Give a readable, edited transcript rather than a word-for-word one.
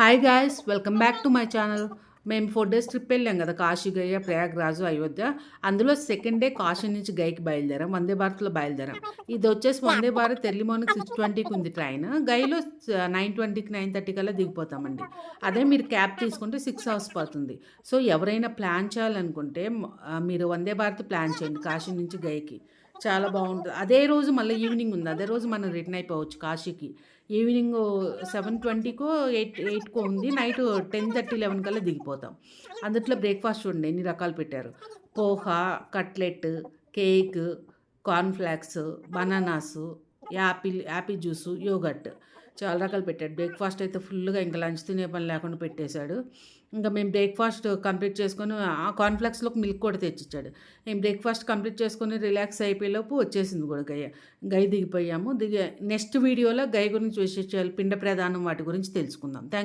Hi guys welcome back to my channel. మేము 4 days trip వెళ్ళాం కదా, కాశీ, గయ, ప్రయాగ్రాజు, అయోధ్య. అందులో సెకండ్ డే కాశీ నుంచి గయకి బయలుదేరాం, వందే భారత్లో బయలుదేరాం. ఇది వచ్చేసి వందే భారత్ ఎర్లీ మార్నింగ్ 6:20కి ఉంది ట్రైన్. గయలో 9:20కి 9:30 కల్లా దిగిపోతామండి. అదే మీరు క్యాబ్ తీసుకుంటే 6 అవర్స్ పడుతుంది. సో ఎవరైనా ప్లాన్ చేయాలనుకుంటే మీరు వందే భారత్ ప్లాన్ చేయండి కాశీ నుంచి గయకి. చాలా బాగుంటుంది. అదే రోజు మళ్ళీ ఈవినింగ్ ఉంది, అదే రోజు మనం రిటర్న్ అయిపోవచ్చు కాశీకి. ఈవినింగ్ 7:20కో 8కో ఉంది. నైట్ 10:30, 11 కల్లా దిగిపోతాం. అందుట్లో బ్రేక్ఫాస్ట్ చూడండి ఎన్ని రకాలు పెట్టారు. Poha, cutlet, cake, cornflakes, bananas, Apple juice, yoghurt చాలా రకాలు పెట్టాడు. బ్రేక్ఫాస్ట్ అయితే ఫుల్‌గా, ఇంకా లంచ్ తినే పని లేకుండా పెట్టేశాడు. ఇంకా మేము బ్రేక్ఫాస్ట్ కంప్లీట్ చేసుకొని కార్న్‌ఫ్లేక్స్‌లో మిల్క్ కూడా తెచ్చిచ్చాడు. మేము బ్రేక్ఫాస్ట్ కంప్లీట్ చేసుకొని రిలాక్స్ అయిపోయేలోపు వచ్చేసింది కూడా గయ దిగిపోయాము. నెక్స్ట్ వీడియోలో గయ గురించి విశేషాలు, పిండ ప్రదానం వాటి గురించి తెలుసుకుందాం. థ్యాంక్